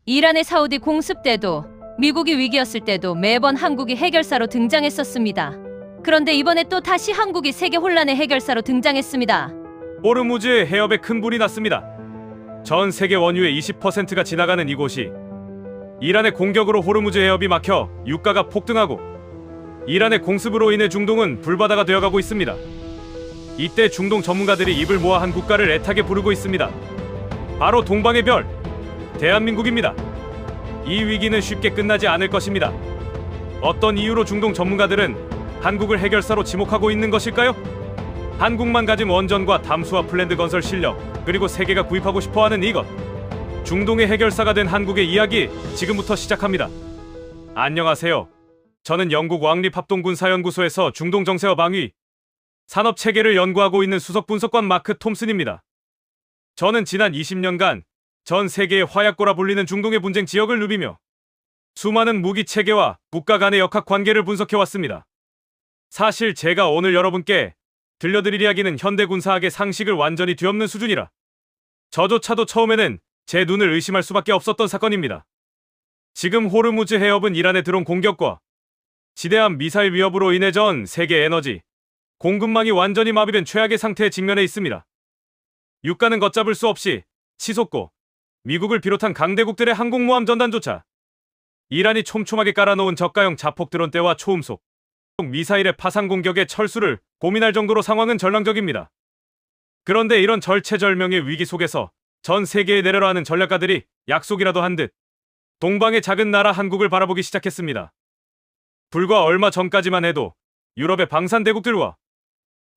이란의 사우디 공습 때도 미국이 위기였을 때도 매번 한국이 해결사로 등장했었습니다. 그런데 이번에 또 다시 한국이 세계 혼란의 해결사로 등장했습니다. 호르무즈 해협에 큰 불이 났습니다. 전 세계 원유의 20%가 지나가는 이곳이 이란의 공격으로 호르무즈 해협이 막혀 유가가 폭등하고 이란의 공습으로 인해 중동은 불바다가 되어가고 있습니다. 이때 중동 전문가들이 입을 모아 한 국가를 애타게 부르고 있습니다. 바로 동방의 별, 대한민국입니다. 이 위기는 쉽게 끝나지 않을 것입니다. 어떤 이유로 중동 전문가들은 한국을 해결사로 지목하고 있는 것일까요? 한국만 가진 원전과 담수화 플랜트 건설 실력, 그리고 세계가 구입하고 싶어하는 이것. 중동의 해결사가 된 한국의 이야기 지금부터 시작합니다. 안녕하세요. 저는 영국 왕립합동군사연구소에서 중동 정세와 방위, 산업 체계를 연구하고 있는 수석 분석관 마크 톰슨입니다. 저는 지난 20년간 전 세계의 화약고라 불리는 중동의 분쟁 지역을 누비며 수많은 무기 체계와 국가 간의 역학 관계를 분석해왔습니다. 사실 제가 오늘 여러분께 들려드릴 이야기는 현대 군사학의 상식을 완전히 뒤엎는 수준이라 저조차도 처음에는 제 눈을 의심할 수밖에 없었던 사건입니다. 지금 호르무즈 해협은 이란의 드론 공격과 지대함 미사일 위협으로 인해 전 세계 에너지 공급망이 완전히 마비된 최악의 상태에 직면해 있습니다. 유가는 걷잡을 수 없이 치솟고 미국을 비롯한 강대국들의 항공모함 전단조차 이란이 촘촘하게 깔아놓은 저가형 자폭 드론대와 초음속 미사일의 파상 공격에 철수를 고민할 정도로 상황은 전랑적입니다. 그런데 이런 절체절명의 위기 속에서 전 세계에 내려라 하는 전략가들이 약속이라도 한 듯 동방의 작은 나라 한국을 바라보기 시작했습니다. 불과 얼마 전까지만 해도 유럽의 방산대국들과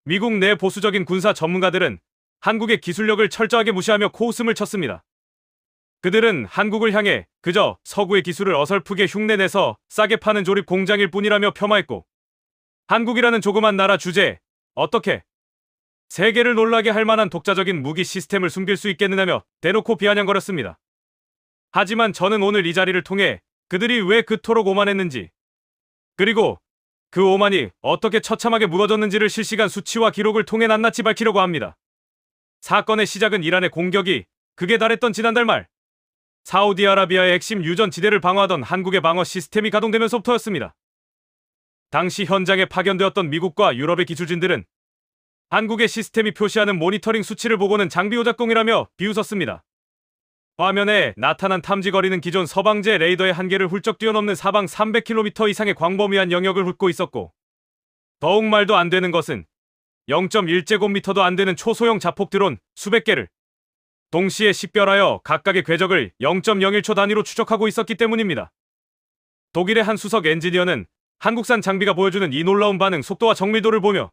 미국 내 보수적인 군사 전문가들은 한국의 기술력을 철저하게 무시하며 코웃음을 쳤습니다. 그들은 한국을 향해 그저 서구의 기술을 어설프게 흉내내서 싸게 파는 조립 공장일 뿐이라며 폄하했고, 한국이라는 조그만 나라 주제에 어떻게 세계를 놀라게 할 만한 독자적인 무기 시스템을 숨길 수 있겠느냐며 대놓고 비아냥거렸습니다. 하지만 저는 오늘 이 자리를 통해 그들이 왜 그토록 오만했는지, 그리고 그 오만이 어떻게 처참하게 무너졌는지를 실시간 수치와 기록을 통해 낱낱이 밝히려고 합니다. 사건의 시작은 이란의 공격이 극에 달했던 지난달 말 사우디아라비아의 핵심 유전 지대를 방어하던 한국의 방어 시스템이 가동되면서부터였습니다. 당시 현장에 파견되었던 미국과 유럽의 기술진들은 한국의 시스템이 표시하는 모니터링 수치를 보고는 장비 오작동이라며 비웃었습니다. 화면에 나타난 탐지거리는 기존 서방제 레이더의 한계를 훌쩍 뛰어넘는 사방 300km 이상의 광범위한 영역을 훑고 있었고, 더욱 말도 안 되는 것은 0.1제곱미터도 안 되는 초소형 자폭 드론 수백 개를 동시에 식별하여 각각의 궤적을 0.01초 단위로 추적하고 있었기 때문입니다. 독일의 한 수석 엔지니어는 한국산 장비가 보여주는 이 놀라운 반응 속도와 정밀도를 보며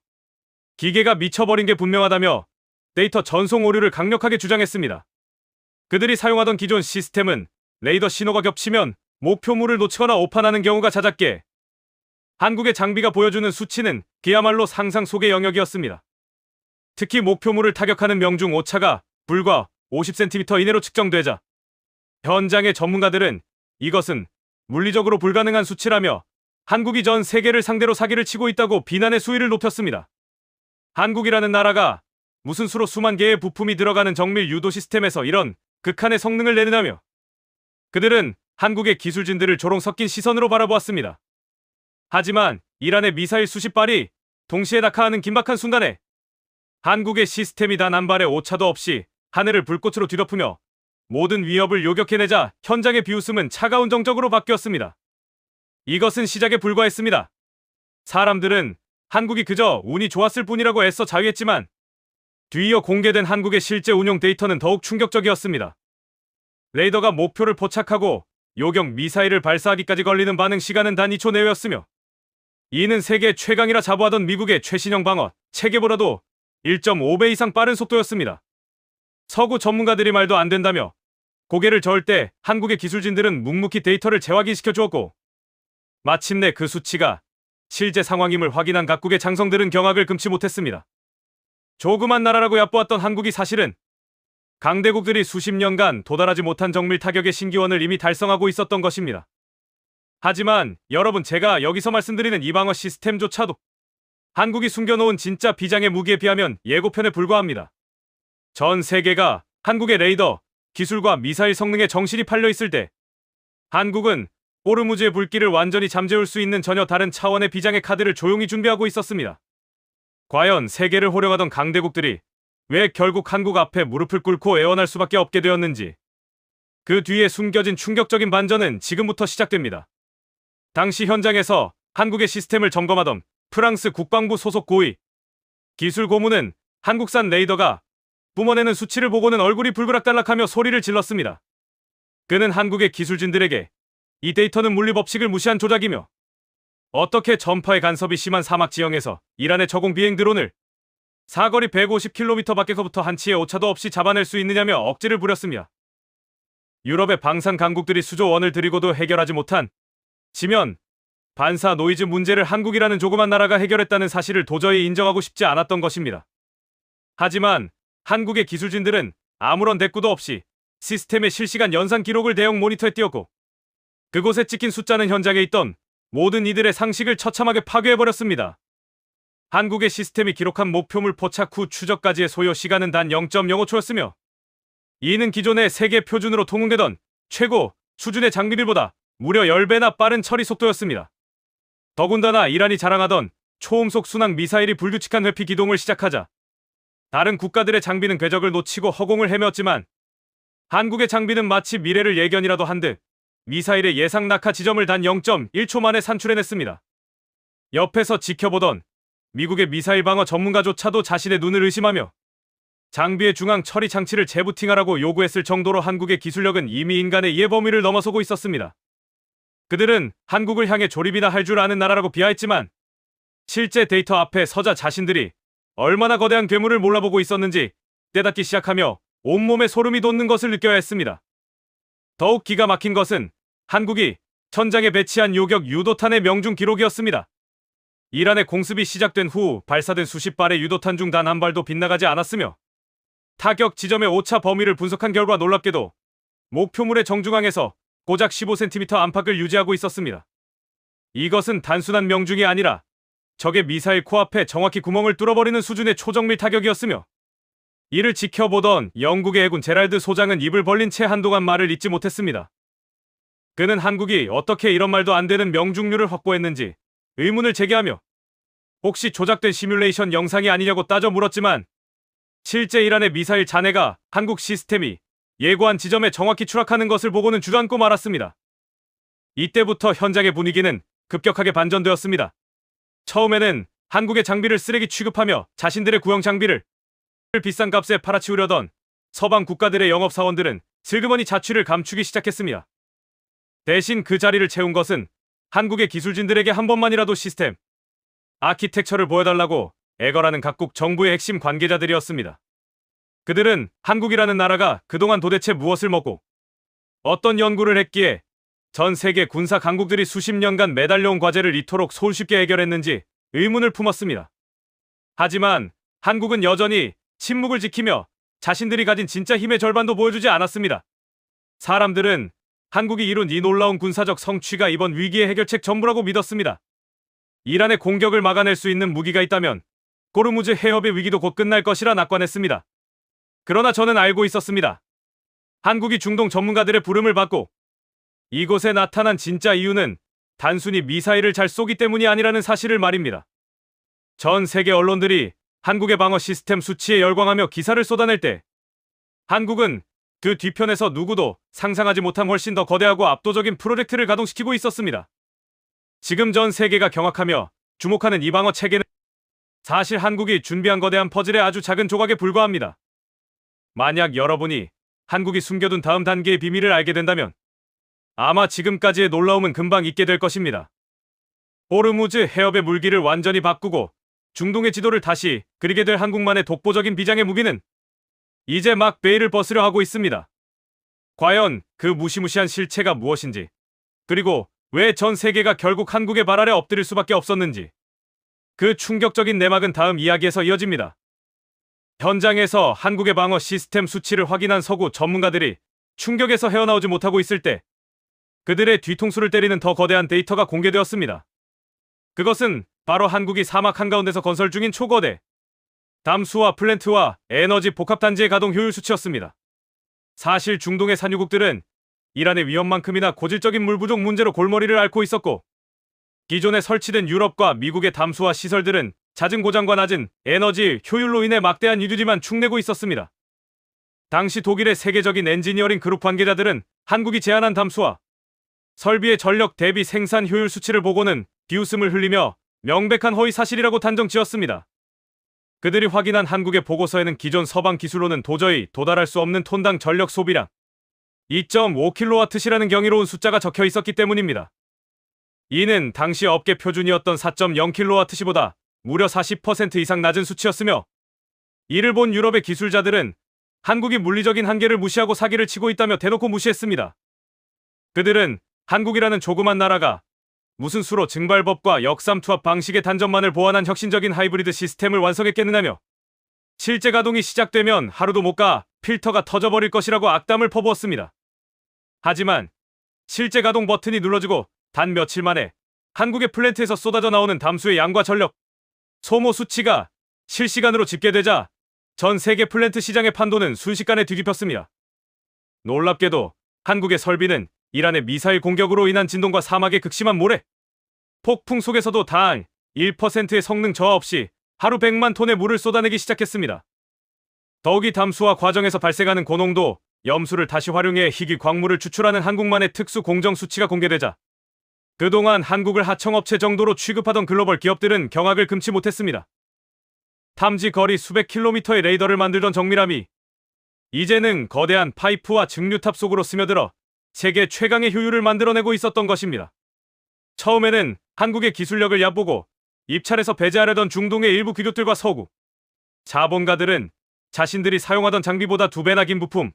기계가 미쳐버린 게 분명하다며 데이터 전송 오류를 강력하게 주장했습니다. 그들이 사용하던 기존 시스템은 레이더 신호가 겹치면 목표물을 놓치거나 오판하는 경우가 잦았기에 한국의 장비가 보여주는 수치는 그야말로 상상 속의 영역이었습니다. 특히 목표물을 타격하는 명중 오차가 불과 50cm 이내로 측정되자 현장의 전문가들은 이것은 물리적으로 불가능한 수치라며 한국이 전 세계를 상대로 사기를 치고 있다고 비난의 수위를 높였습니다. 한국이라는 나라가 무슨 수로 수만 개의 부품이 들어가는 정밀 유도 시스템에서 이런 극한의 성능을 내느냐며 그들은 한국의 기술진들을 조롱 섞인 시선으로 바라보았습니다. 하지만 이란의 미사일 수십 발이 동시에 낙하하는 긴박한 순간에 한국의 시스템이 단 한 발의 오차도 없이 하늘을 불꽃으로 뒤덮으며 모든 위협을 요격해내자 현장의 비웃음은 차가운 정적으로 바뀌었습니다. 이것은 시작에 불과했습니다. 사람들은 한국이 그저 운이 좋았을 뿐이라고 애써 자위했지만 뒤이어 공개된 한국의 실제 운용 데이터는 더욱 충격적이었습니다. 레이더가 목표를 포착하고 요격 미사일을 발사하기까지 걸리는 반응 시간은 단 2초 내외였으며 이는 세계 최강이라 자부하던 미국의 최신형 방어 체계보다도 1.5배 이상 빠른 속도였습니다. 서구 전문가들이 말도 안 된다며 고개를 저을 때 한국의 기술진들은 묵묵히 데이터를 재확인시켜 주었고, 마침내 그 수치가 실제 상황임을 확인한 각국의 장성들은 경악을 금치 못했습니다. 조그만 나라라고 얕보았던 한국이 사실은 강대국들이 수십 년간 도달하지 못한 정밀 타격의 신기원을 이미 달성하고 있었던 것입니다. 하지만 여러분, 제가 여기서 말씀드리는 이 방어 시스템조차도 한국이 숨겨놓은 진짜 비장의 무기에 비하면 예고편에 불과합니다. 전 세계가 한국의 레이더 기술과 미사일 성능에 정신이 팔려 있을 때 한국은 호르무즈의 불길을 완전히 잠재울 수 있는 전혀 다른 차원의 비장의 카드를 조용히 준비하고 있었습니다. 과연 세계를 호령하던 강대국들이 왜 결국 한국 앞에 무릎을 꿇고 애원할 수밖에 없게 되었는지, 그 뒤에 숨겨진 충격적인 반전은 지금부터 시작됩니다. 당시 현장에서 한국의 시스템을 점검하던 프랑스 국방부 소속 고위 기술 고문은 한국산 레이더가 뿜어내는 수치를 보고는 얼굴이 불그락달락하며 소리를 질렀습니다. 그는 한국의 기술진들에게 이 데이터는 물리법칙을 무시한 조작이며 어떻게 전파의 간섭이 심한 사막 지형에서 이란의 저공 비행 드론을 사거리 150km 밖에서부터 한치의 오차도 없이 잡아낼 수 있느냐며 억지를 부렸습니다. 유럽의 방산 강국들이 수조 원을 들이고도 해결하지 못한 지면 반사 노이즈 문제를 한국이라는 조그만 나라가 해결했다는 사실을 도저히 인정하고 싶지 않았던 것입니다. 하지만 한국의 기술진들은 아무런 대꾸도 없이 시스템의 실시간 연산 기록을 대형 모니터에 띄웠고, 그곳에 찍힌 숫자는 현장에 있던 모든 이들의 상식을 처참하게 파괴해버렸습니다. 한국의 시스템이 기록한 목표물 포착 후 추적까지의 소요 시간은 단 0.05초였으며 이는 기존의 세계 표준으로 통용되던 최고 수준의 장비들보다 무려 10배나 빠른 처리 속도였습니다. 더군다나 이란이 자랑하던 초음속 순항 미사일이 불규칙한 회피 기동을 시작하자 다른 국가들의 장비는 궤적을 놓치고 허공을 헤매었지만 한국의 장비는 마치 미래를 예견이라도 한 듯 미사일의 예상 낙하 지점을 단 0.1초 만에 산출해냈습니다. 옆에서 지켜보던 미국의 미사일 방어 전문가조차도 자신의 눈을 의심하며 장비의 중앙 처리 장치를 재부팅하라고 요구했을 정도로 한국의 기술력은 이미 인간의 이해 범위를 넘어서고 있었습니다. 그들은 한국을 향해 조립이나 할 줄 아는 나라라고 비하했지만 실제 데이터 앞에 서자 자신들이 얼마나 거대한 괴물을 몰라보고 있었는지 깨닫기 시작하며 온몸에 소름이 돋는 것을 느껴야 했습니다. 더욱 기가 막힌 것은 한국이 천장에 배치한 요격 유도탄의 명중 기록이었습니다. 이란의 공습이 시작된 후 발사된 수십 발의 유도탄 중 단 한 발도 빗나가지 않았으며 타격 지점의 오차 범위를 분석한 결과 놀랍게도 목표물의 정중앙에서 고작 15cm 안팎을 유지하고 있었습니다. 이것은 단순한 명중이 아니라 적의 미사일 코앞에 정확히 구멍을 뚫어버리는 수준의 초정밀 타격이었으며, 이를 지켜보던 영국의 해군 제랄드 소장은 입을 벌린 채 한동안 말을 잇지 못했습니다. 그는 한국이 어떻게 이런 말도 안 되는 명중률을 확보했는지 의문을 제기하며 혹시 조작된 시뮬레이션 영상이 아니냐고 따져 물었지만 실제 이란의 미사일 잔해가 한국 시스템이 예고한 지점에 정확히 추락하는 것을 보고는 주저앉고 말았습니다. 이때부터 현장의 분위기는 급격하게 반전되었습니다. 처음에는 한국의 장비를 쓰레기 취급하며 자신들의 구형 장비를 비싼 값에 팔아치우려던 서방 국가들의 영업사원들은 슬그머니 자취를 감추기 시작했습니다. 대신 그 자리를 채운 것은 한국의 기술진들에게 한 번만이라도 시스템 아키텍처를 보여달라고 애걸하는 각국 정부의 핵심 관계자들이었습니다. 그들은 한국이라는 나라가 그동안 도대체 무엇을 먹고 어떤 연구를 했기에 전 세계 군사 강국들이 수십 년간 매달려온 과제를 이토록 손쉽게 해결했는지 의문을 품었습니다. 하지만 한국은 여전히 침묵을 지키며 자신들이 가진 진짜 힘의 절반도 보여주지 않았습니다. 사람들은 한국이 이룬 이 놀라운 군사적 성취가 이번 위기의 해결책 전부라고 믿었습니다. 이란의 공격을 막아낼 수 있는 무기가 있다면 호르무즈 해협의 위기도 곧 끝날 것이라 낙관했습니다. 그러나 저는 알고 있었습니다. 한국이 중동 전문가들의 부름을 받고 이곳에 나타난 진짜 이유는 단순히 미사일을 잘 쏘기 때문이 아니라는 사실을 말입니다. 전 세계 언론들이 한국의 방어 시스템 수치에 열광하며 기사를 쏟아낼 때 한국은 그 뒤편에서 누구도 상상하지 못한 훨씬 더 거대하고 압도적인 프로젝트를 가동시키고 있었습니다. 지금 전 세계가 경악하며 주목하는 이 방어 체계는 사실 한국이 준비한 거대한 퍼즐의 아주 작은 조각에 불과합니다. 만약 여러분이 한국이 숨겨둔 다음 단계의 비밀을 알게 된다면 아마 지금까지의 놀라움은 금방 잊게 될 것입니다. 호르무즈 해협의 물길을 완전히 바꾸고 중동의 지도를 다시 그리게 될 한국만의 독보적인 비장의 무기는 이제 막 베일을 벗으려 하고 있습니다. 과연 그 무시무시한 실체가 무엇인지, 그리고 왜 전 세계가 결국 한국의 발 아래 엎드릴 수밖에 없었는지, 그 충격적인 내막은 다음 이야기에서 이어집니다. 현장에서 한국의 방어 시스템 수치를 확인한 서구 전문가들이 충격에서 헤어나오지 못하고 있을 때 그들의 뒤통수를 때리는 더 거대한 데이터가 공개되었습니다. 그것은 바로 한국이 사막 한가운데서 건설 중인 초거대 담수화 플랜트와 에너지 복합단지의 가동 효율 수치였습니다. 사실 중동의 산유국들은 이란의 위험만큼이나 고질적인 물 부족 문제로 골머리를 앓고 있었고, 기존에 설치된 유럽과 미국의 담수화 시설들은 잦은 고장과 낮은 에너지 효율로 인해 막대한 이유지만 축내고 있었습니다. 당시 독일의 세계적인 엔지니어링 그룹 관계자들은 한국이 제안한 담수화 설비의 전력 대비 생산 효율 수치를 보고는 비웃음을 흘리며 명백한 허위 사실이라고 단정 지었습니다. 그들이 확인한 한국의 보고서에는 기존 서방 기술로는 도저히 도달할 수 없는 톤당 전력 소비량 2.5kWh라는 경이로운 숫자가 적혀 있었기 때문입니다. 이는 당시 업계 표준이었던 4.0kWh보다 무려 40% 이상 낮은 수치였으며, 이를 본 유럽의 기술자들은 한국이 물리적인 한계를 무시하고 사기를 치고 있다며 대놓고 무시했습니다. 그들은 한국이라는 조그만 나라가 무슨 수로 증발법과 역삼투압 방식의 단점만을 보완한 혁신적인 하이브리드 시스템을 완성했겠느냐며 실제 가동이 시작되면 하루도 못 가 필터가 터져버릴 것이라고 악담을 퍼부었습니다. 하지만 실제 가동 버튼이 눌러지고 단 며칠 만에 한국의 플랜트에서 쏟아져 나오는 담수의 양과 전력 소모 수치가 실시간으로 집계되자 전 세계 플랜트 시장의 판도는 순식간에 뒤집혔습니다. 놀랍게도 한국의 설비는 이란의 미사일 공격으로 인한 진동과 사막의 극심한 모래, 폭풍 속에서도 단 1%의 성능 저하 없이 하루 100만 톤의 물을 쏟아내기 시작했습니다. 더욱이 담수화 과정에서 발생하는 고농도 염수를 다시 활용해 희귀 광물을 추출하는 한국만의 특수 공정 수치가 공개되자 그동안 한국을 하청업체 정도로 취급하던 글로벌 기업들은 경악을 금치 못했습니다. 탐지 거리 수백 킬로미터의 레이더를 만들던 정밀함이 이제는 거대한 파이프와 증류탑 속으로 스며들어 세계 최강의 효율을 만들어내고 있었던 것입니다. 처음에는 한국의 기술력을 얕보고 입찰에서 배제하려던 중동의 일부 귀족들과 서구 자본가들은 자신들이 사용하던 장비보다 2배나 긴 부품,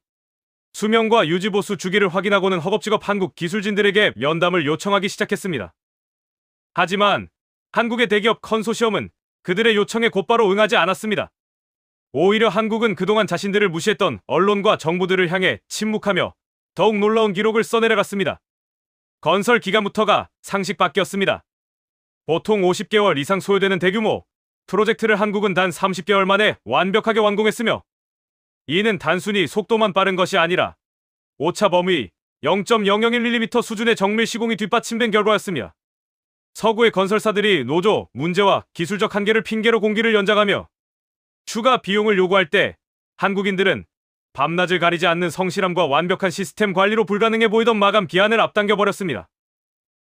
수명과 유지보수 주기를 확인하고는 허겁지겁 한국 기술진들에게 면담을 요청하기 시작했습니다. 하지만 한국의 대기업 컨소시엄은 그들의 요청에 곧바로 응하지 않았습니다. 오히려 한국은 그동안 자신들을 무시했던 언론과 정부들을 향해 침묵하며 더욱 놀라운 기록을 써내려갔습니다. 건설 기간부터가 상식밖이었습니다. 보통 50개월 이상 소요되는 대규모 프로젝트를 한국은 단 30개월 만에 완벽하게 완공했으며, 이는 단순히 속도만 빠른 것이 아니라 오차 범위 0.001mm 수준의 정밀 시공이 뒷받침된 결과였습니다. 서구의 건설사들이 노조 문제와 기술적 한계를 핑계로 공기를 연장하며 추가 비용을 요구할 때 한국인들은 밤낮을 가리지 않는 성실함과 완벽한 시스템 관리로 불가능해 보이던 마감 기한을 앞당겨 버렸습니다.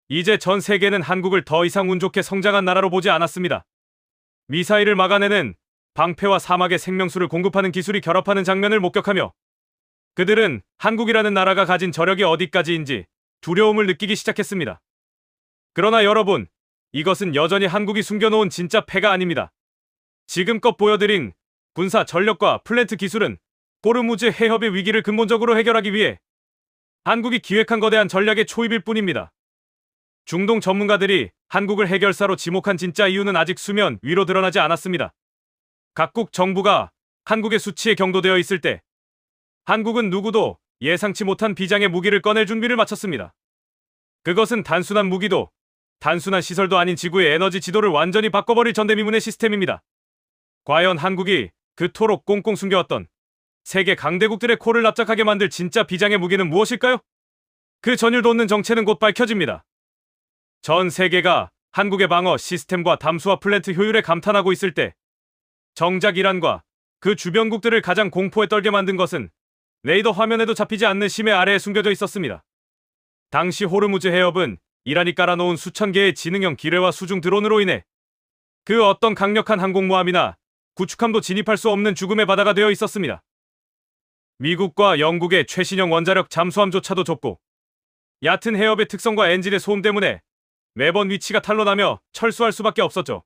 이제 전 세계는 한국을 더 이상 운 좋게 성장한 나라로 보지 않았습니다. 미사일을 막아내는 방패와 사막의 생명수를 공급하는 기술이 결합하는 장면을 목격하며 그들은 한국이라는 나라가 가진 저력이 어디까지인지 두려움을 느끼기 시작했습니다. 그러나 여러분, 이것은 여전히 한국이 숨겨놓은 진짜 패가 아닙니다. 지금껏 보여드린 군사 전력과 플랜트 기술은 호르무즈 해협의 위기를 근본적으로 해결하기 위해 한국이 기획한 거대한 전략의 초입일 뿐입니다. 중동 전문가들이 한국을 해결사로 지목한 진짜 이유는 아직 수면 위로 드러나지 않았습니다. 각국 정부가 한국의 수치에 경도되어 있을 때 한국은 누구도 예상치 못한 비장의 무기를 꺼낼 준비를 마쳤습니다. 그것은 단순한 무기도 단순한 시설도 아닌 지구의 에너지 지도를 완전히 바꿔버릴 전대미문의 시스템입니다. 과연 한국이 그토록 꽁꽁 숨겨왔던 세계 강대국들의 코를 납작하게 만들 진짜 비장의 무기는 무엇일까요? 그 전율도 없는 정체는 곧 밝혀집니다. 전 세계가 한국의 방어 시스템과 담수화 플랜트 효율에 감탄하고 있을 때 정작 이란과 그 주변국들을 가장 공포에 떨게 만든 것은 레이더 화면에도 잡히지 않는 심해 아래에 숨겨져 있었습니다. 당시 호르무즈 해협은 이란이 깔아놓은 수천 개의 지능형 기뢰와 수중 드론으로 인해 그 어떤 강력한 항공모함이나 구축함도 진입할 수 없는 죽음의 바다가 되어 있었습니다. 미국과 영국의 최신형 원자력 잠수함조차도 좁고 얕은 해협의 특성과 엔진의 소음 때문에 매번 위치가 탄로나며 철수할 수밖에 없었죠.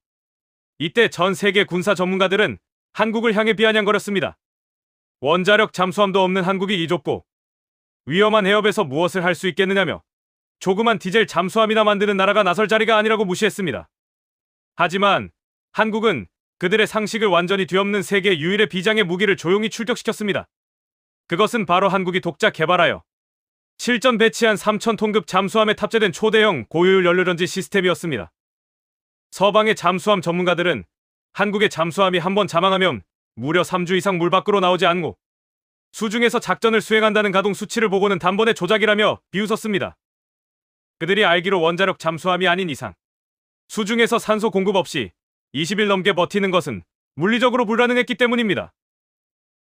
이때 전 세계 군사 전문가들은 한국을 향해 비아냥거렸습니다. 원자력 잠수함도 없는 한국이 이 좁고 위험한 해협에서 무엇을 할 수 있겠느냐며 조그만 디젤 잠수함이나 만드는 나라가 나설 자리가 아니라고 무시했습니다. 하지만 한국은 그들의 상식을 완전히 뒤엎는 세계 유일의 비장의 무기를 조용히 출격시켰습니다. 그것은 바로 한국이 독자 개발하여 실전 배치한 3,000톤급 잠수함에 탑재된 초대형 고효율 연료전지 시스템이었습니다. 서방의 잠수함 전문가들은 한국의 잠수함이 한번 자망하면 무려 3주 이상 물 밖으로 나오지 않고 수중에서 작전을 수행한다는 가동 수치를 보고는 단번에 조작이라며 비웃었습니다. 그들이 알기로 원자력 잠수함이 아닌 이상 수중에서 산소 공급 없이 20일 넘게 버티는 것은 물리적으로 불가능했기 때문입니다.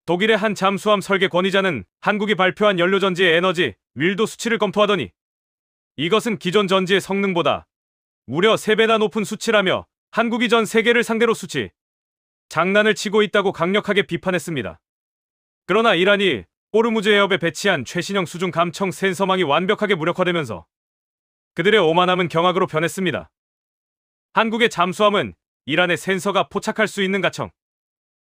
독일의 한 잠수함 설계 권위자는 한국이 발표한 연료전지의 에너지 밀도 수치를 검토하더니 이것은 기존 전지의 성능보다 무려 3배나 높은 수치라며 한국이 전 세계를 상대로 수치 장난을 치고 있다고 강력하게 비판했습니다. 그러나 이란이 호르무즈 해협에 배치한 최신형 수중 감청 센서망이 완벽하게 무력화되면서 그들의 오만함은 경악으로 변했습니다. 한국의 잠수함은 이란의 센서가 포착할 수 있는 가청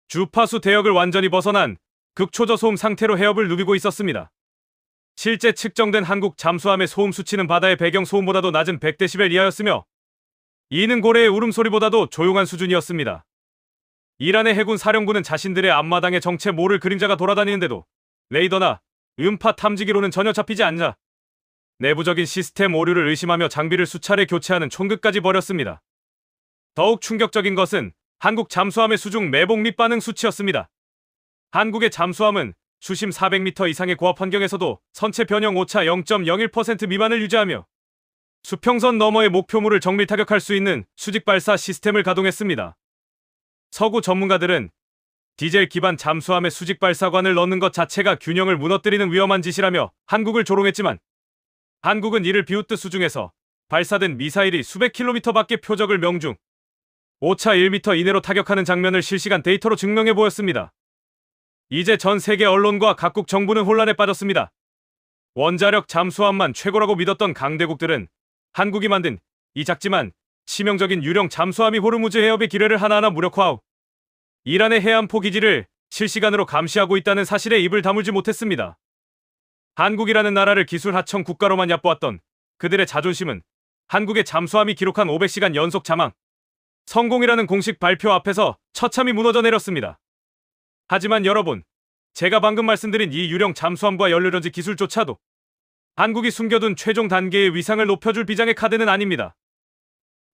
주파수 대역을 완전히 벗어난 극초저소음 상태로 해협을 누비고 있었습니다. 실제 측정된 한국 잠수함의 소음 수치는 바다의 배경 소음보다도 낮은 100데시벨 이하였으며 이는 고래의 울음소리보다도 조용한 수준이었습니다. 이란의 해군 사령부는 자신들의 앞마당에 정체 모를 그림자가 돌아다니는데도 레이더나 음파 탐지기로는 전혀 잡히지 않자 내부적인 시스템 오류를 의심하며 장비를 수차례 교체하는 촌극까지 벌였습니다. 더욱 충격적인 것은 한국 잠수함의 수중 매복 및 반응 수치였습니다. 한국의 잠수함은 수심 400m 이상의 고압 환경에서도 선체 변형 오차 0.01% 미만을 유지하며 수평선 너머의 목표물을 정밀 타격할 수 있는 수직 발사 시스템을 가동했습니다. 서구 전문가들은 디젤 기반 잠수함에 수직 발사관을 넣는 것 자체가 균형을 무너뜨리는 위험한 짓이라며 한국을 조롱했지만 한국은 이를 비웃듯 수중에서 발사된 미사일이 수백 킬로미터 밖의 표적을 명중 오차 1m 이내로 타격하는 장면을 실시간 데이터로 증명해 보였습니다. 이제 전 세계 언론과 각국 정부는 혼란에 빠졌습니다. 원자력 잠수함만 최고라고 믿었던 강대국들은 한국이 만든 이 작지만 치명적인 유령 잠수함이 호르무즈 해협의 기뢰를 하나하나 무력화하고 이란의 해안포 기지를 실시간으로 감시하고 있다는 사실에 입을 다물지 못했습니다. 한국이라는 나라를 기술 하청 국가로만 얕보았던 그들의 자존심은 한국의 잠수함이 기록한 500시간 연속 잠항 성공이라는 공식 발표 앞에서 처참히 무너져 내렸습니다. 하지만 여러분, 제가 방금 말씀드린 이 유령 잠수함과 연료전지 기술조차도 한국이 숨겨둔 최종 단계의 위상을 높여줄 비장의 카드는 아닙니다.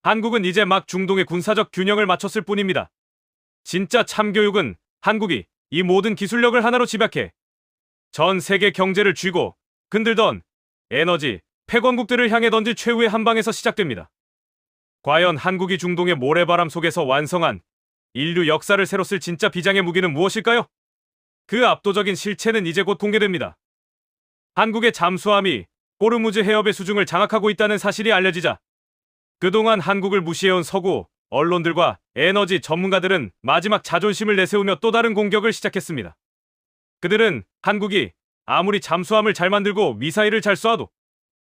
한국은 이제 막 중동의 군사적 균형을 맞췄을 뿐입니다. 진짜 참교육은 한국이 이 모든 기술력을 하나로 집약해 전 세계 경제를 쥐고 흔들던 에너지 패권국들을 향해 던질 최후의 한 방에서 시작됩니다. 과연 한국이 중동의 모래바람 속에서 완성한 인류 역사를 새로 쓸 진짜 비장의 무기는 무엇일까요? 그 압도적인 실체는 이제 곧 공개됩니다. 한국의 잠수함이 호르무즈 해협의 수중을 장악하고 있다는 사실이 알려지자 그동안 한국을 무시해온 서구 언론들과 에너지 전문가들은 마지막 자존심을 내세우며 또 다른 공격을 시작했습니다. 그들은 한국이 아무리 잠수함을 잘 만들고 미사일을 잘 쏴도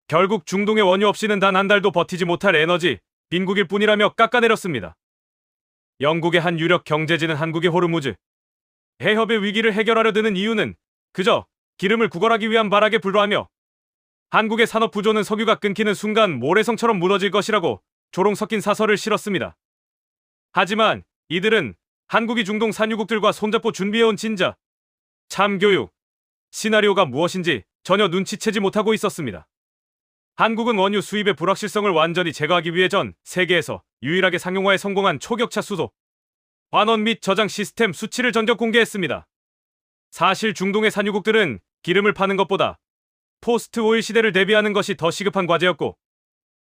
결국 중동의 원유 없이는 단 한 달도 버티지 못할 에너지 빈국일 뿐이라며 깎아내렸습니다. 영국의 한 유력 경제지는 한국의 호르무즈 해협의 위기를 해결하려 드는 이유는 그저 기름을 구걸하기 위한 발악에 불과하며 한국의 산업 구조는 석유가 끊기는 순간 모래성처럼 무너질 것이라고 조롱 섞인 사설을 실었습니다. 하지만 이들은 한국이 중동 산유국들과 손잡고 준비해온 진짜 참교육 시나리오가 무엇인지 전혀 눈치채지 못하고 있었습니다. 한국은 원유 수입의 불확실성을 완전히 제거하기 위해 전 세계에서 유일하게 상용화에 성공한 초격차 수소, 환원 및 저장 시스템 수치를 전격 공개했습니다. 사실 중동의 산유국들은 기름을 파는 것보다 포스트 오일 시대를 대비하는 것이 더 시급한 과제였고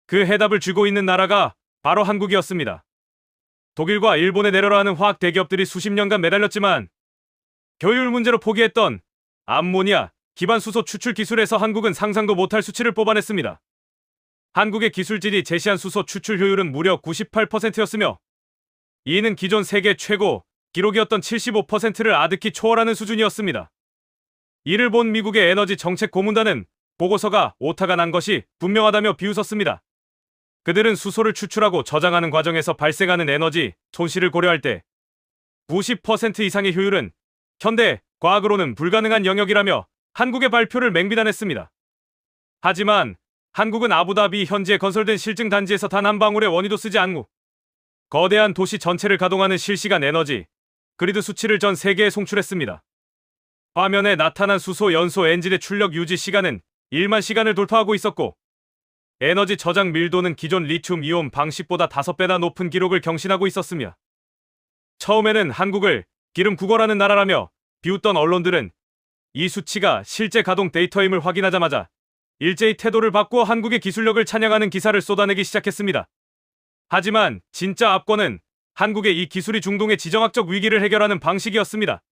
그 해답을 쥐고 있는 나라가 바로 한국이었습니다. 독일과 일본에 내려라 하는 화학 대기업들이 수십 년간 매달렸지만 효율 문제로 포기했던 암모니아 기반 수소 추출 기술에서 한국은 상상도 못할 수치를 뽑아냈습니다. 한국의 기술진이 제시한 수소 추출 효율은 무려 98%였으며 이는 기존 세계 최고 기록이었던 75%를 아득히 초월하는 수준이었습니다. 이를 본 미국의 에너지 정책 고문단은 보고서가 오타가 난 것이 분명하다며 비웃었습니다. 그들은 수소를 추출하고 저장하는 과정에서 발생하는 에너지 손실을 고려할 때 90% 이상의 효율은 현대 과학으로는 불가능한 영역이라며 한국의 발표를 맹비난했습니다. 하지만 한국은 아부다비 현지에 건설된 실증 단지에서 단 한 방울의 원유도 쓰지 않고 거대한 도시 전체를 가동하는 실시간 에너지 그리드 수치를 전 세계에 송출했습니다. 화면에 나타난 수소 연소 엔진의 출력 유지 시간은 1만 시간을 돌파하고 있었고 에너지 저장 밀도는 기존 리튬 이온 방식보다 5배나 높은 기록을 경신하고 있었으며 처음에는 한국을 기름 국어라는 나라라며 비웃던 언론들은 이 수치가 실제 가동 데이터임을 확인하자마자 일제히 태도를 바꾸어 한국의 기술력을 찬양하는 기사를 쏟아내기 시작했습니다. 하지만 진짜 압권은 한국의 이 기술이 중동의 지정학적 위기를 해결하는 방식이었습니다.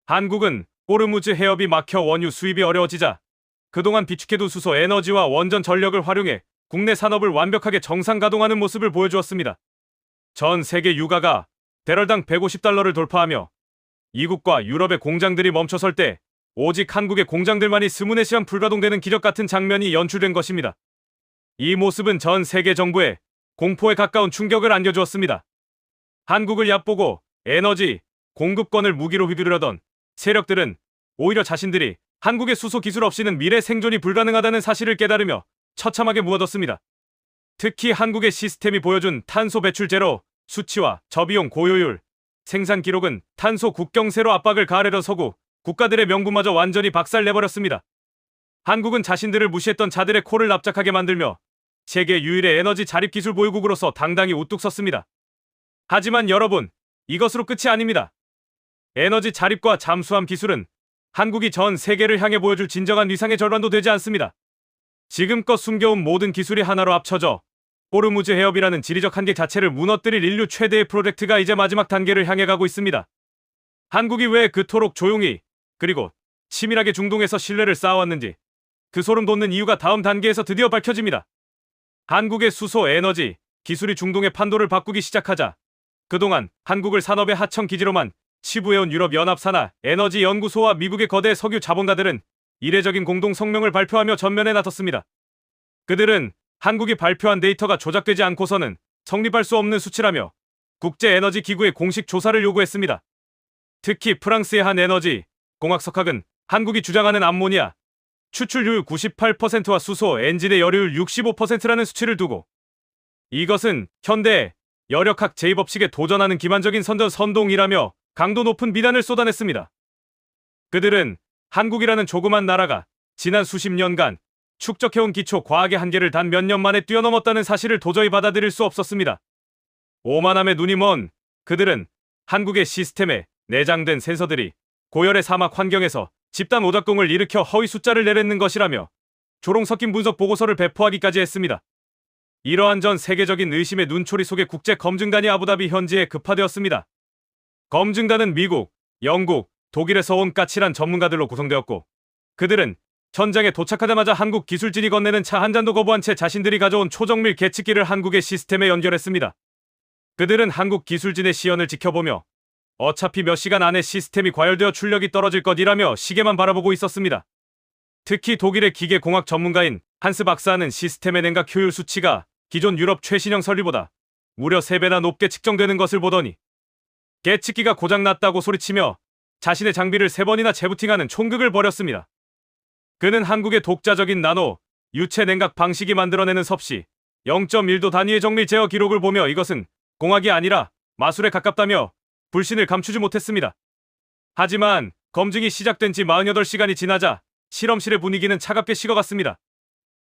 한국은 호르무즈 해협이 막혀 원유 수입이 어려워지자 그동안 비축해둔 수소 에너지와 원전 전력을 활용해 국내 산업을 완벽하게 정상 가동하는 모습을 보여주었습니다. 전 세계 유가가 배럴당 150달러를 돌파하며 이국과 유럽의 공장들이 멈춰설 때 오직 한국의 공장들만이 스물네 시간 불가동되는 기적 같은 장면이 연출된 것입니다. 이 모습은 전 세계 정부에 공포에 가까운 충격을 안겨주었습니다. 한국을 얕보고 에너지, 공급권을 무기로 휘두르려던 세력들은 오히려 자신들이 한국의 수소 기술 없이는 미래 생존이 불가능하다는 사실을 깨달으며 처참하게 무너졌습니다. 특히 한국의 시스템이 보여준 탄소 배출 제로, 수치와 저비용 고효율, 생산 기록은 탄소 국경세로 압박을 가하려던 서구 국가들의 명분마저 완전히 박살내버렸습니다. 한국은 자신들을 무시했던 자들의 코를 납작하게 만들며 세계 유일의 에너지 자립 기술 보유국으로서 당당히 우뚝 섰습니다. 하지만 여러분, 이것으로 끝이 아닙니다. 에너지 자립과 잠수함 기술은 한국이 전 세계를 향해 보여줄 진정한 위상의 절반도 되지 않습니다. 지금껏 숨겨온 모든 기술이 하나로 합쳐져 호르무즈 해협이라는 지리적 한계 자체를 무너뜨릴 인류 최대의 프로젝트가 이제 마지막 단계를 향해 가고 있습니다. 한국이 왜 그토록 조용히 그리고 치밀하게 중동에서 신뢰를 쌓아왔는지 그 소름 돋는 이유가 다음 단계에서 드디어 밝혀집니다. 한국의 수소 에너지 기술이 중동의 판도를 바꾸기 시작하자 그동안 한국을 산업의 하청 기지로만 치부해온 유럽연합사나 에너지연구소와 미국의 거대 석유 자본가들은 이례적인 공동 성명을 발표하며 전면에 나섰습니다. 그들은 한국이 발표한 데이터가 조작되지 않고서는 성립할 수 없는 수치라며 국제에너지기구의 공식 조사를 요구했습니다. 특히 프랑스의 한 에너지 공학석학은 한국이 주장하는 암모니아 추출률 98%와 수소 엔진의 열효율 65%라는 수치를 두고 이것은 현대 여력학 제2법칙에 도전하는 기만적인 선동이라며 강도 높은 비난을 쏟아냈습니다. 그들은 한국이라는 조그만 나라가 지난 수십 년간 축적해온 기초 과학의 한계를 단 몇 년 만에 뛰어넘었다는 사실을 도저히 받아들일 수 없었습니다. 오만함에 눈이 먼 그들은 한국의 시스템에 내장된 센서들이 고열의 사막 환경에서 집단 오작동을 일으켜 허위 숫자를 내뱉는 것이라며 조롱 섞인 분석 보고서를 배포하기까지 했습니다. 이러한 전 세계적인 의심의 눈초리 속에 국제 검증단이 아부다비 현지에 급파되었습니다. 검증단은 미국, 영국, 독일에서 온 까칠한 전문가들로 구성되었고 그들은 현장에 도착하자마자 한국 기술진이 건네는 차 한 잔도 거부한 채 자신들이 가져온 초정밀 계측기를 한국의 시스템에 연결했습니다. 그들은 한국 기술진의 시연을 지켜보며 어차피 몇 시간 안에 시스템이 과열되어 출력이 떨어질 것이라며 시계만 바라보고 있었습니다. 특히 독일의 기계공학 전문가인 한스 박사는 시스템의 냉각 효율 수치가 기존 유럽 최신형 설비보다 무려 3배나 높게 측정되는 것을 보더니 계측기가 고장났다고 소리치며 자신의 장비를 3번이나 재부팅하는 총극을 벌였습니다. 그는 한국의 독자적인 나노 유체 냉각 방식이 만들어내는 섭씨 0.1도 단위의 정밀 제어 기록을 보며 이것은 공학이 아니라 마술에 가깝다며 불신을 감추지 못했습니다. 하지만 검증이 시작된 지 48시간이 지나자 실험실의 분위기는 차갑게 식어갔습니다.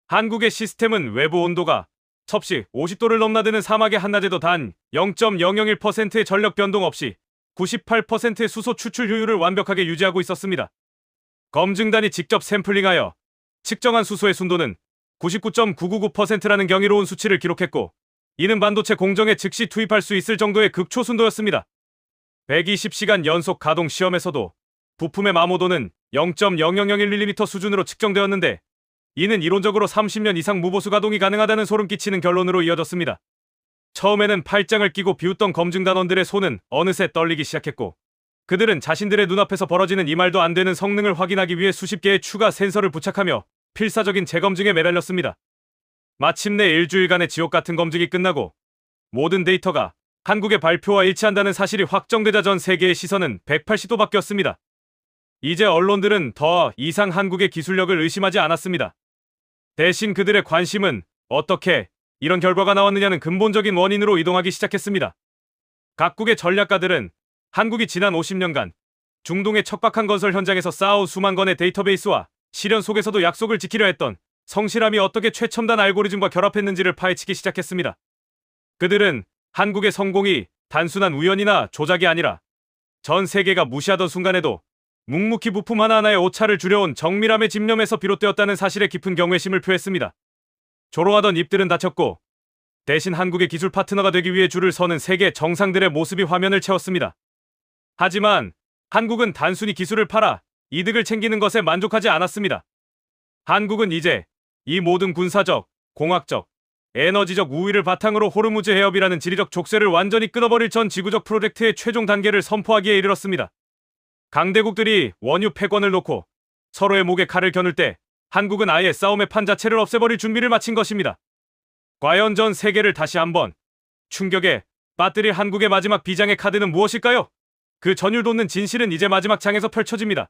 한국의 시스템은 외부 온도가 섭씨 50도를 넘나드는 사막의 한낮에도 단 0.001%의 전력 변동 없이 98%의 수소 추출 효율을 완벽하게 유지하고 있었습니다. 검증단이 직접 샘플링하여 측정한 수소의 순도는 99.999%라는 경이로운 수치를 기록했고 이는 반도체 공정에 즉시 투입할 수 있을 정도의 극초순도였습니다. 120시간 연속 가동 시험에서도 부품의 마모도는 0.0001mm 수준으로 측정되었는데 이는 이론적으로 30년 이상 무보수 가동이 가능하다는 소름 끼치는 결론으로 이어졌습니다. 처음에는 팔짱을 끼고 비웃던 검증단원들의 손은 어느새 떨리기 시작했고 그들은 자신들의 눈앞에서 벌어지는 이 말도 안 되는 성능을 확인하기 위해 수십 개의 추가 센서를 부착하며 필사적인 재검증에 매달렸습니다. 마침내 일주일간의 지옥 같은 검증이 끝나고 모든 데이터가 한국의 발표와 일치한다는 사실이 확정되자 전 세계의 시선은 180도 바뀌었습니다. 이제 언론들은 더 이상 한국의 기술력을 의심하지 않았습니다. 대신 그들의 관심은 어떻게 이런 결과가 나왔느냐는 근본적인 원인으로 이동하기 시작했습니다. 각국의 전략가들은 한국이 지난 50년간 중동의 척박한 건설 현장에서 쌓아온 수만 건의 데이터베이스와 시련 속에서도 약속을 지키려 했던 성실함이 어떻게 최첨단 알고리즘과 결합했는지를 파헤치기 시작했습니다. 그들은 한국의 성공이 단순한 우연이나 조작이 아니라 전 세계가 무시하던 순간에도 묵묵히 부품 하나하나의 오차를 줄여온 정밀함의 집념에서 비롯되었다는 사실에 깊은 경외심을 표했습니다. 조롱하던 입들은 닫혔고 대신 한국의 기술 파트너가 되기 위해 줄을 서는 세계 정상들의 모습이 화면을 채웠습니다. 하지만 한국은 단순히 기술을 팔아 이득을 챙기는 것에 만족하지 않았습니다. 한국은 이제 이 모든 군사적, 공학적, 에너지적 우위를 바탕으로 호르무즈 해협이라는 지리적 족쇄를 완전히 끊어버릴 전 지구적 프로젝트의 최종 단계를 선포하기에 이르렀습니다. 강대국들이 원유 패권을 놓고 서로의 목에 칼을 겨눌 때 한국은 아예 싸움의 판 자체를 없애버릴 준비를 마친 것입니다. 과연 전 세계를 다시 한번 충격에 빠뜨릴 한국의 마지막 비장의 카드는 무엇일까요? 그 전율 돋는 진실은 이제 마지막 장에서 펼쳐집니다.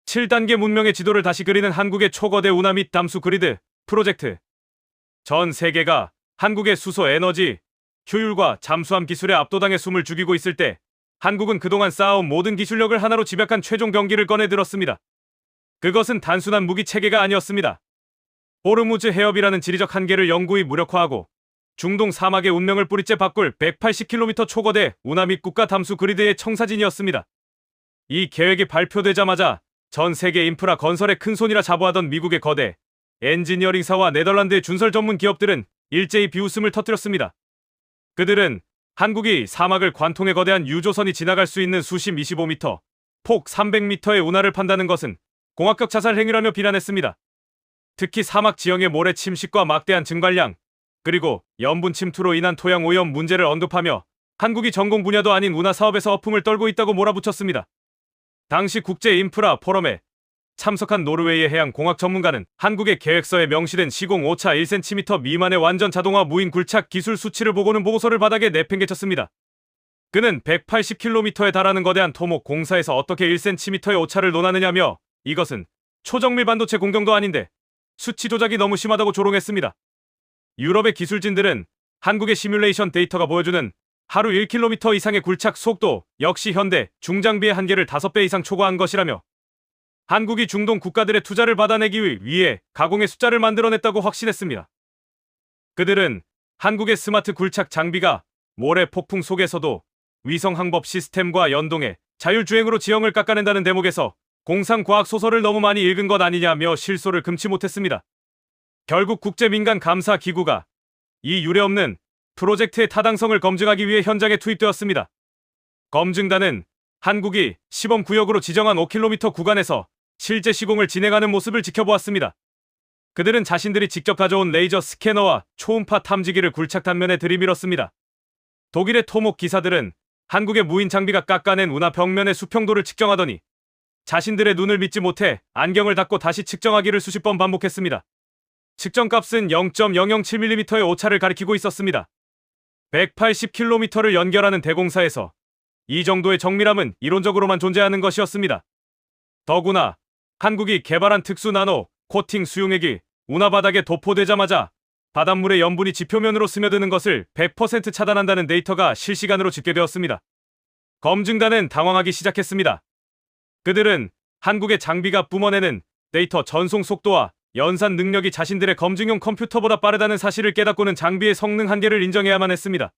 7단계 문명의 지도를 다시 그리는 한국의 초거대 운하 및 담수 그리드 프로젝트. 전 세계가 한국의 수소 에너지, 효율과 잠수함 기술에 압도당해 숨을 죽이고 있을 때 한국은 그동안 쌓아온 모든 기술력을 하나로 집약한 최종 병기를 꺼내들었습니다. 그것은 단순한 무기 체계가 아니었습니다. 호르무즈 해협이라는 지리적 한계를 영구히 무력화하고 중동 사막의 운명을 뿌리째 바꿀 180km 초거대 운하 및 국가 담수 그리드의 청사진이었습니다. 이 계획이 발표되자마자 전 세계 인프라 건설에 큰손이라 자부하던 미국의 거대 엔지니어링사와 네덜란드의 준설 전문 기업들은 일제히 비웃음을 터뜨렸습니다. 그들은 한국이 사막을 관통해 거대한 유조선이 지나갈 수 있는 수심 25m, 폭 300m의 운하를 판다는 것은 공학적 자살 행위라며 비난했습니다. 특히 사막 지형의 모래 침식과 막대한 증발량, 그리고 염분 침투로 인한 토양 오염 문제를 언급하며 한국이 전공 분야도 아닌 운하 사업에서 허풍을 떨고 있다고 몰아붙였습니다. 당시 국제 인프라 포럼에 참석한 노르웨이의 해양 공학 전문가는 한국의 계획서에 명시된 시공 오차 1cm 미만의 완전 자동화 무인 굴착 기술 수치를 보고는 보고서를 바닥에 내팽개쳤습니다. 그는 180km에 달하는 거대한 토목 공사에서 어떻게 1cm의 오차를 논하느냐며 이것은 초정밀 반도체 공정도 아닌데 수치 조작이 너무 심하다고 조롱했습니다. 유럽의 기술진들은 한국의 시뮬레이션 데이터가 보여주는 하루 1km 이상의 굴착 속도 역시 현대 중장비의 한계를 5배 이상 초과한 것이라며 한국이 중동 국가들의 투자를 받아내기 위해 가공의 숫자를 만들어냈다고 확신했습니다. 그들은 한국의 스마트 굴착 장비가 모래 폭풍 속에서도 위성 항법 시스템과 연동해 자율주행으로 지형을 깎아낸다는 대목에서 공상과학 소설을 너무 많이 읽은 것 아니냐며 실소를 금치 못했습니다. 결국 국제민간감사기구가 이 유례없는 프로젝트의 타당성을 검증하기 위해 현장에 투입되었습니다. 검증단은 한국이 시범구역으로 지정한 5km 구간에서 실제 시공을 진행하는 모습을 지켜보았습니다. 그들은 자신들이 직접 가져온 레이저 스캐너와 초음파 탐지기를 굴착 단면에 들이밀었습니다. 독일의 토목 기사들은 한국의 무인 장비가 깎아낸 운하 벽면의 수평도를 측정하더니 자신들의 눈을 믿지 못해 안경을 닫고 다시 측정하기를 수십 번 반복했습니다. 측정값은 0.007mm의 오차를 가리키고 있었습니다. 180km를 연결하는 대공사에서 이 정도의 정밀함은 이론적으로만 존재하는 것이었습니다. 더구나 한국이 개발한 특수 나노 코팅 수용액이 운하 바닥에 도포되자마자 바닷물의 염분이 지표면으로 스며드는 것을 100% 차단한다는 데이터가 실시간으로 집계되었습니다. 검증단은 당황하기 시작했습니다. 그들은 한국의 장비가 뿜어내는 데이터 전송 속도와 연산 능력이 자신들의 검증용 컴퓨터보다 빠르다는 사실을 깨닫고는 장비의 성능 한계를 인정해야만 했습니다.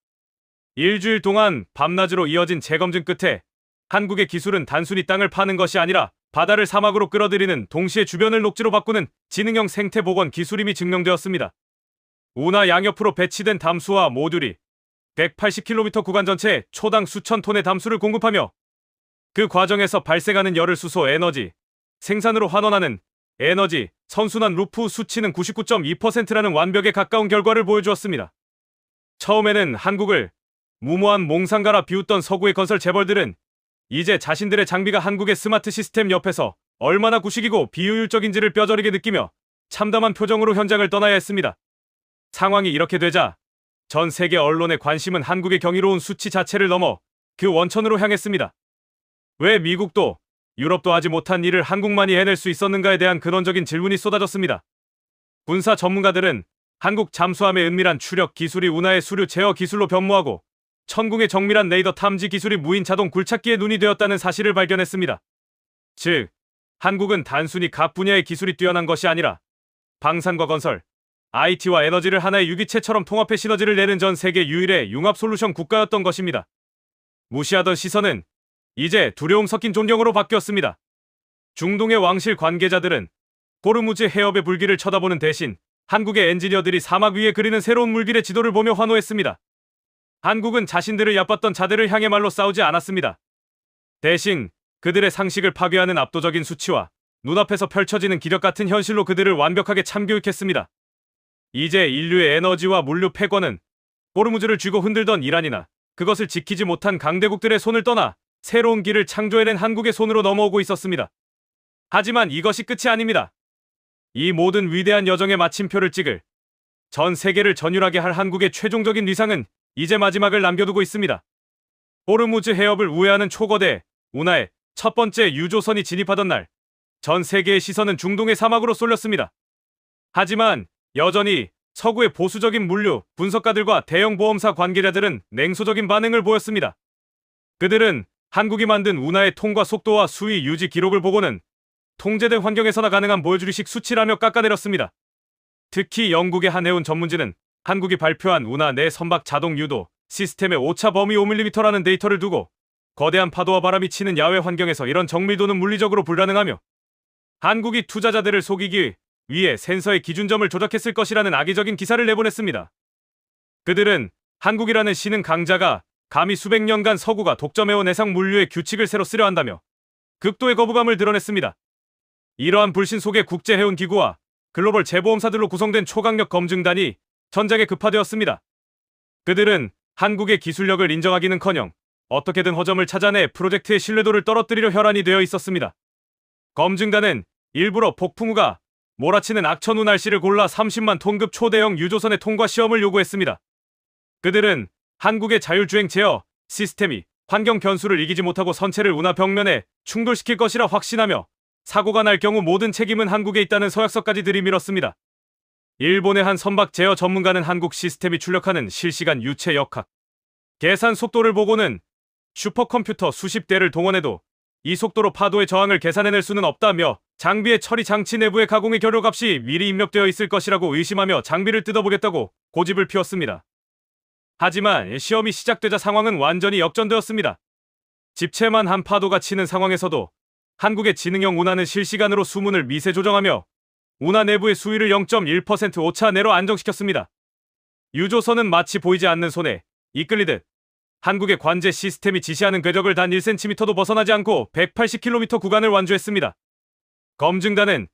일주일 동안 밤낮으로 이어진 재검증 끝에 한국의 기술은 단순히 땅을 파는 것이 아니라 바다를 사막으로 끌어들이는 동시에 주변을 녹지로 바꾸는 지능형 생태복원 기술임이 증명되었습니다. 운하 양옆으로 배치된 담수화 모듈이 180km 구간 전체에 초당 수천 톤의 담수를 공급하며 그 과정에서 발생하는 열을 수소 에너지, 생산으로 환원하는 에너지, 선순환 루프 수치는 99.2%라는 완벽에 가까운 결과를 보여주었습니다. 처음에는 한국을 무모한 몽상가라 비웃던 서구의 건설 재벌들은 이제 자신들의 장비가 한국의 스마트 시스템 옆에서 얼마나 구식이고 비효율적인지를 뼈저리게 느끼며 참담한 표정으로 현장을 떠나야 했습니다. 상황이 이렇게 되자 전 세계 언론의 관심은 한국의 경이로운 수치 자체를 넘어 그 원천으로 향했습니다. 왜 미국도 유럽도 하지 못한 일을 한국만이 해낼 수 있었는가에 대한 근원적인 질문이 쏟아졌습니다. 군사 전문가들은 한국 잠수함의 은밀한 추력 기술이 운하의 수류 제어 기술로 변모하고 천궁의 정밀한 레이더 탐지 기술이 무인 자동 굴착기의 눈이 되었다는 사실을 발견했습니다. 즉, 한국은 단순히 각 분야의 기술이 뛰어난 것이 아니라 방산과 건설, IT와 에너지를 하나의 유기체처럼 통합해 시너지를 내는 전 세계 유일의 융합 솔루션 국가였던 것입니다. 무시하던 시선은 이제 두려움 섞인 존경으로 바뀌었습니다. 중동의 왕실 관계자들은 호르무즈 해협의 불길을 쳐다보는 대신 한국의 엔지니어들이 사막 위에 그리는 새로운 물길의 지도를 보며 환호했습니다. 한국은 자신들을 얕봤던 자들을 향해 말로 싸우지 않았습니다. 대신 그들의 상식을 파괴하는 압도적인 수치와 눈앞에서 펼쳐지는 기력 같은 현실로 그들을 완벽하게 참교육했습니다. 이제 인류의 에너지와 물류 패권은 호르무즈를 쥐고 흔들던 이란이나 그것을 지키지 못한 강대국들의 손을 떠나 새로운 길을 창조해낸 한국의 손으로 넘어오고 있었습니다. 하지만 이것이 끝이 아닙니다. 이 모든 위대한 여정의 마침표를 찍을, 전 세계를 전율하게 할 한국의 최종적인 위상은 이제 마지막을 남겨두고 있습니다. 호르무즈 해협을 우회하는 초거대 운하의 첫 번째 유조선이 진입하던 날, 전 세계의 시선은 중동의 사막으로 쏠렸습니다. 하지만 여전히 서구의 보수적인 물류 분석가들과 대형 보험사 관계자들은 냉소적인 반응을 보였습니다. 그들은 한국이 만든 운하의 통과 속도와 수위 유지 기록을 보고는 통제된 환경에서나 가능한 보여주리식 수치라며 깎아내렸습니다. 특히 영국의 한 해운 전문지는 한국이 발표한 운하 내 선박 자동 유도 시스템의 오차 범위 5mm라는 데이터를 두고 거대한 파도와 바람이 치는 야외 환경에서 이런 정밀도는 물리적으로 불가능하며 한국이 투자자들을 속이기 위해 센서의 기준점을 조작했을 것이라는 악의적인 기사를 내보냈습니다. 그들은 한국이라는 신흥 강자가 감히 수백 년간 서구가 독점해온 해상 물류의 규칙을 새로 쓰려 한다며 극도의 거부감을 드러냈습니다. 이러한 불신 속에 국제해운기구와 글로벌 재보험사들로 구성된 초강력 검증단이 전장에 급파되었습니다. 그들은 한국의 기술력을 인정하기는커녕 어떻게든 허점을 찾아내 프로젝트의 신뢰도를 떨어뜨리려 혈안이 되어 있었습니다. 검증단은 일부러 폭풍우가 몰아치는 악천후 날씨를 골라 30만 톤급 초대형 유조선의 통과 시험을 요구했습니다. 그들은 한국의 자율주행 제어 시스템이 환경 변수를 이기지 못하고 선체를 운하 벽면에 충돌시킬 것이라 확신하며 사고가 날 경우 모든 책임은 한국에 있다는 서약서까지 들이밀었습니다. 일본의 한 선박 제어 전문가는 한국 시스템이 출력하는 실시간 유체 역학 계산 속도를 보고는 슈퍼컴퓨터 수십 대를 동원해도 이 속도로 파도의 저항을 계산해낼 수는 없다며 장비의 처리 장치 내부의 가공의 결효값이 미리 입력되어 있을 것이라고 의심하며 장비를 뜯어보겠다고 고집을 피웠습니다. 하지만 시험이 시작되자 상황은 완전히 역전되었습니다. 집채만 한 파도가 치는 상황에서도 한국의 지능형 운하는 실시간으로 수문을 미세 조정하며 운하 내부의 수위를 0.1% 오차 내로 안정시켰습니다. 유조선은 마치 보이지 않는 손에 이끌리듯 한국의 관제 시스템이 지시하는 궤적을 단 1cm도 벗어나지 않고 180km 구간을 완주했습니다. 검증단은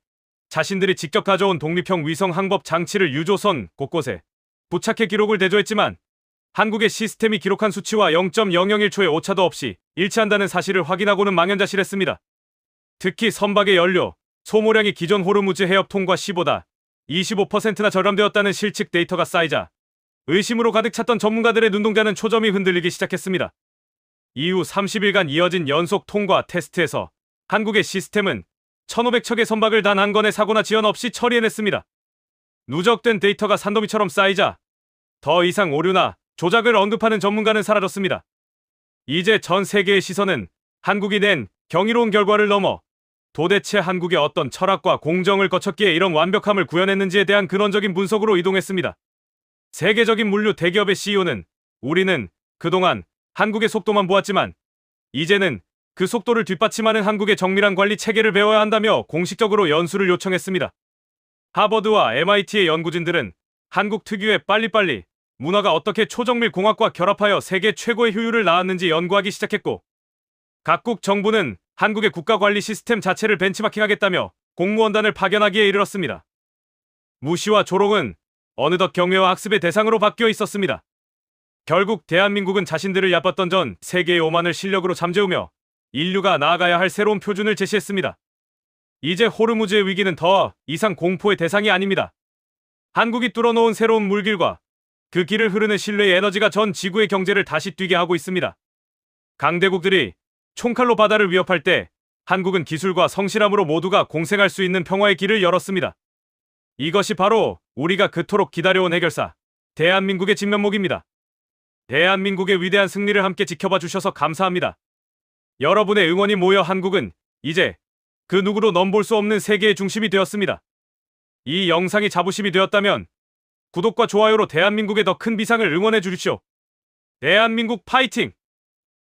자신들이 직접 가져온 독립형 위성 항법 장치를 유조선 곳곳에 부착해 기록을 대조했지만 한국의 시스템이 기록한 수치와 0.001초의 오차도 없이 일치한다는 사실을 확인하고는 망연자실했습니다. 특히 선박의 연료, 소모량이 기존 호르무즈 해협 통과 시보다 25%나 절감되었다는 실측 데이터가 쌓이자 의심으로 가득 찼던 전문가들의 눈동자는 초점이 흔들리기 시작했습니다. 이후 30일간 이어진 연속 통과 테스트에서 한국의 시스템은 1500척의 선박을 단 한 건의 사고나 지연 없이 처리해냈습니다. 누적된 데이터가 산더미처럼 쌓이자 더 이상 오류나 조작을 언급하는 전문가는 사라졌습니다. 이제 전 세계의 시선은 한국이 낸 경이로운 결과를 넘어 도대체 한국의 어떤 철학과 공정을 거쳤기에 이런 완벽함을 구현했는지에 대한 근원적인 분석으로 이동했습니다. 세계적인 물류 대기업의 CEO는 우리는 그동안 한국의 속도만 보았지만 이제는 그 속도를 뒷받침하는 한국의 정밀한 관리 체계를 배워야 한다며 공식적으로 연수를 요청했습니다. 하버드와 MIT의 연구진들은 한국 특유의 빨리빨리 문화가 어떻게 초정밀 공학과 결합하여 세계 최고의 효율을 낳았는지 연구하기 시작했고 각국 정부는 한국의 국가관리 시스템 자체를 벤치마킹하겠다며 공무원단을 파견하기에 이르렀습니다. 무시와 조롱은 어느덧 경외와 학습의 대상으로 바뀌어 있었습니다. 결국 대한민국은 자신들을 얕봤던 전 세계의 오만을 실력으로 잠재우며 인류가 나아가야 할 새로운 표준을 제시했습니다. 이제 호르무즈의 위기는 더 이상 공포의 대상이 아닙니다. 한국이 뚫어놓은 새로운 물길과 그 길을 흐르는 신뢰의 에너지가 전 지구의 경제를 다시 뛰게 하고 있습니다. 강대국들이 총칼로 바다를 위협할 때 한국은 기술과 성실함으로 모두가 공생할 수 있는 평화의 길을 열었습니다. 이것이 바로 우리가 그토록 기다려온 해결사, 대한민국의 진면목입니다. 대한민국의 위대한 승리를 함께 지켜봐 주셔서 감사합니다. 여러분의 응원이 모여 한국은 이제 그 누구도 넘볼 수 없는 세계의 중심이 되었습니다. 이 영상이 자부심이 되었다면 구독과 좋아요로 대한민국의 더 큰 비상을 응원해 주십시오. 대한민국 파이팅!